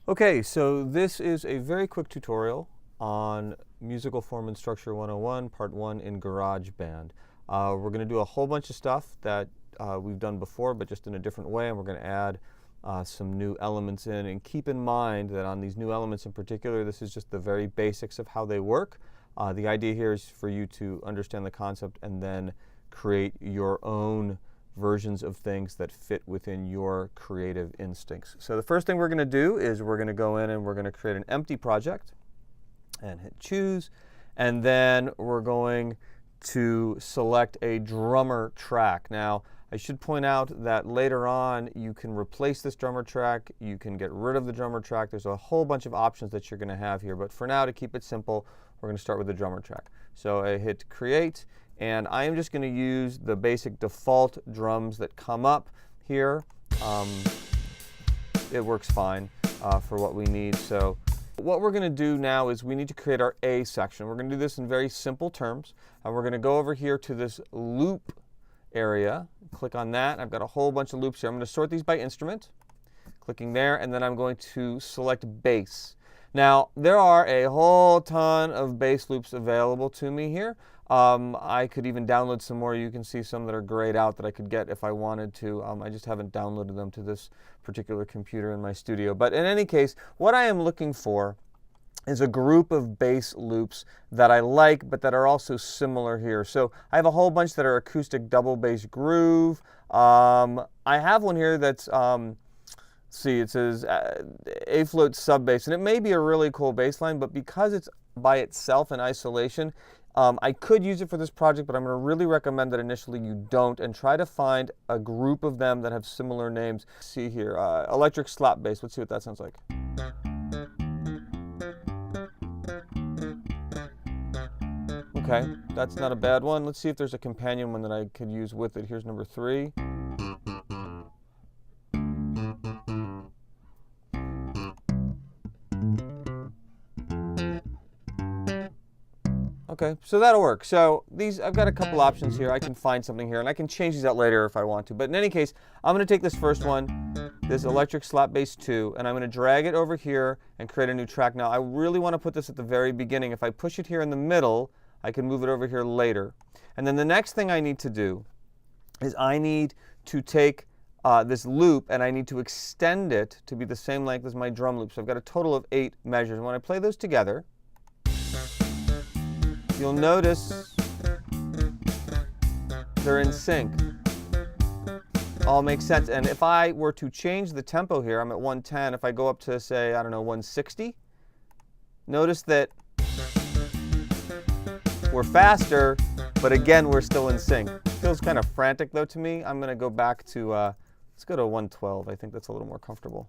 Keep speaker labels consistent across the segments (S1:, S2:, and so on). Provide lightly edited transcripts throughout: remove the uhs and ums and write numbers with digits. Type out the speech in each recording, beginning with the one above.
S1: Okay, so this is a very quick tutorial on Musical Form and Structure 101, Part 1 in Garageband. We're going to do a whole bunch of stuff that we've done before, but just in a different way, and we're going to add some new elements in. And keep in mind that on these new elements in particular, this is just the very basics of how they work. The idea here is for you to understand the concept and then create your own versions of things that fit within your creative instincts. So the first thing we're going to do is we're going to go in and we're going to create an empty project and hit choose, and then we're going to select a drummer track. Now I should point out that later on you can replace this drummer track, you can get rid of the drummer track. There's a whole bunch of options that you're going to have here, but for now, to keep it simple, we're going to start with the drummer track. So I hit create, and I am just going to use the basic default drums that come up here. It works fine for what we need. So what we're going to do now is we need to create our A section. We're going to do this in very simple terms. And we're going to go over here to this loop area, click on that. I've got a whole bunch of loops here. I'm going to sort these by instrument, clicking there, and then I'm going to select bass. Now, there are a whole ton of bass loops available to me here. I could even download some more. You can see some that are grayed out that I could get if I wanted to. I just haven't downloaded them to this particular computer in my studio. But in any case, what I am looking for is a group of bass loops that I like, but that are also similar here. So I have a whole bunch that are acoustic double bass groove. I have one here that's see, it says A float sub bass, and it may be a really cool bass line, but because it's by itself in isolation, I could use it for this project, but I'm going to really recommend that initially you don't, and try to find a group of them that have similar names. See here, electric slap bass. Let's see what that sounds like. Okay, that's not a bad one. Let's see if there's a companion one that I could use with it. Here's number 3. Okay, so that'll work. So these, I've got a couple options here. I can find something here, and I can change these out later if I want to. But in any case, I'm going to take this first one, this electric slap bass 2, and I'm going to drag it over here and create a new track. Now, I really want to put this at the very beginning. If I push it here in the middle, I can move it over here later. And then the next thing I need to do is I need to take this loop, and I need to extend it to be the same length as my drum loop. So I've got a total of 8 measures. And when I play those together, you'll notice they're in sync. All makes sense. And if I were to change the tempo here, I'm at 110. If I go up to, say, I don't know, 160, notice that we're faster, but again, we're still in sync. Feels kind of frantic, though, to me. I'm going to go back to, let's go to 112. I think that's a little more comfortable.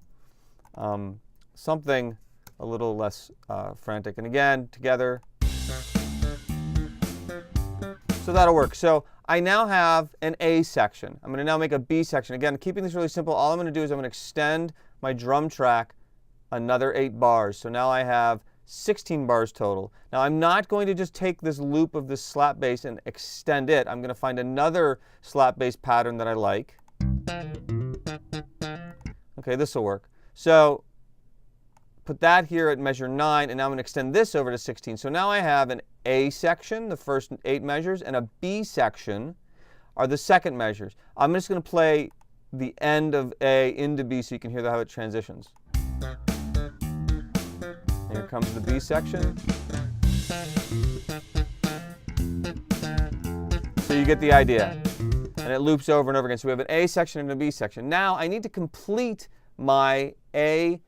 S1: Something a little less frantic. And again, together. So that'll work. So I now have an A section. I'm going to now make a B section. Again, keeping this really simple, all I'm going to do is I'm going to extend my drum track another 8 bars. So now I have 16 bars total. Now I'm not going to just take this loop of this slap bass and extend it. I'm going to find another slap bass pattern that I like. Okay, this will work. So put that here at measure 9, and now I'm going to extend this over to 16. So now I have an A section, the first 8 measures, and a B section are the second measures. I'm just going to play the end of A into B so you can hear how it transitions. Here comes the B section. So you get the idea. And it loops over and over again. So we have an A section and a B section. Now I need to complete my A,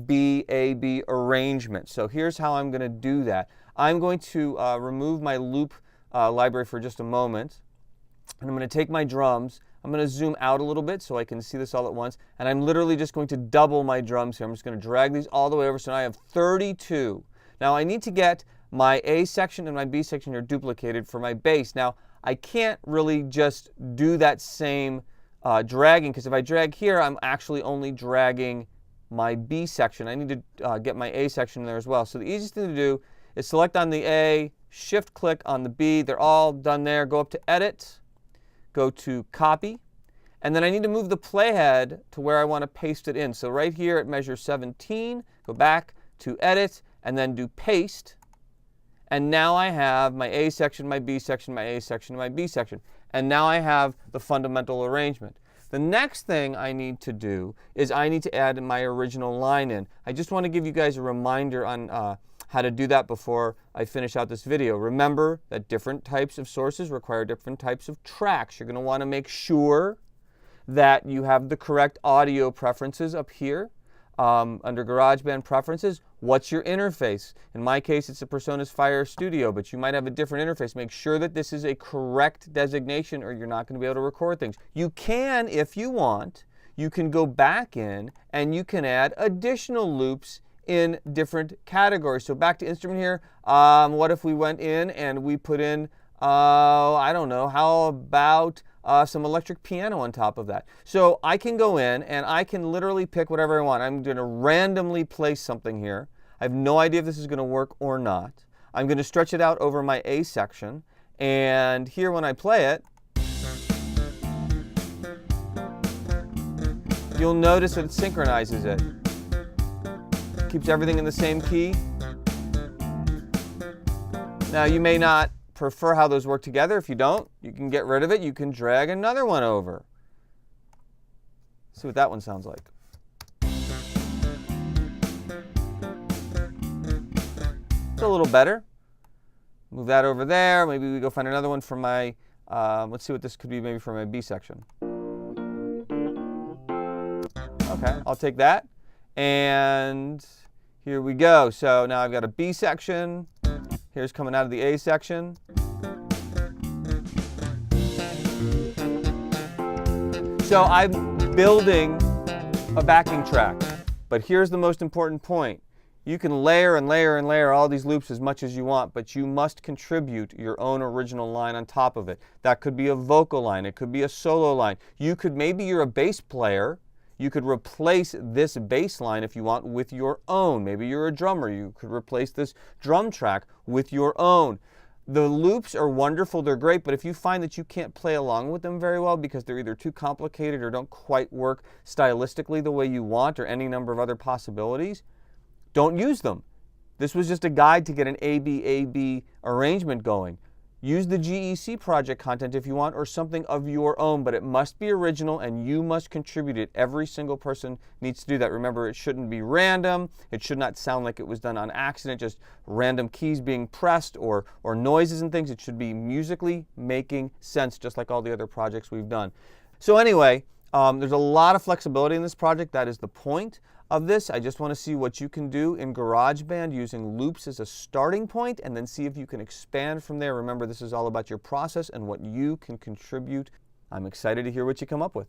S1: B, A, B arrangement. So here's how I'm going to do that. I'm going to remove my loop library for just a moment. And I'm going to take my drums. I'm going to zoom out a little bit so I can see this all at once. And I'm literally just going to double my drums here. I'm just going to drag these all the way over. So now I have 32. Now I need to get my A section and my B section here duplicated for my bass. Now I can't really just do that same dragging, because if I drag here, I'm actually only dragging my B section. I need to get my A section in there as well. So the easiest thing to do is select on the A, shift click on the B. They're all done there. Go up to Edit, go to Copy, And then I need to move the playhead to where I want to paste it in. So right here it measures 17, go back to edit, and then do paste. And now I have my A section, my B section, my A section, my B section. And now I have the fundamental arrangement. The next thing I need to do is I need to add my original line in. I just want to give you guys a reminder on how to do that before I finish out this video. Remember that different types of sources require different types of tracks. You're going to want to make sure that you have the correct audio preferences up here. Under GarageBand preferences, what's your interface? In my case, it's a PreSonus Fire Studio, but you might have a different interface. Make sure that this is a correct designation or you're not going to be able to record things. You can, if you want, you can go back in and you can add additional loops in different categories. So back to instrument here, what if we went in and we put in, I don't know, how about some electric piano on top of that. So I can go in and I can literally pick whatever I want. I'm going to randomly place something here. I have no idea if this is going to work or not. I'm going to stretch it out over my A section. And here when I play it, you'll notice that it synchronizes it. Keeps everything in the same key. Now you may not prefer how those work together. If you don't, you can get rid of it. You can drag another one over. See what that one sounds like. It's a little better. Move that over there. Maybe we go find another one for my, let's see what this could be, maybe for my B section. Okay, I'll take that. And here we go. So now I've got a B section. Here's coming out of the A section. So I'm building a backing track. But here's the most important point. You can layer and layer and layer all these loops as much as you want, but you must contribute your own original line on top of it. That could be a vocal line. It could be a solo line. Maybe you're a bass player. You could replace this bass line if you want with your own. Maybe you're a drummer. You could replace this drum track with your own. The loops are wonderful. They're great. But if you find that you can't play along with them very well because they're either too complicated or don't quite work stylistically the way you want or any number of other possibilities, don't use them. This was just a guide to get an A-B-A-B arrangement going. Use the GEC project content if you want or something of your own, but it must be original and you must contribute it. Every single person needs to do that. Remember, it shouldn't be random. It should not sound like it was done on accident, just random keys being pressed or noises and things. It should be musically making sense, just like all the other projects we've done. So anyway, there's a lot of flexibility in this project. That is the point of this. I just want to see what you can do in GarageBand using loops as a starting point and then see if you can expand from there. Remember, this is all about your process and what you can contribute. I'm excited to hear what you come up with.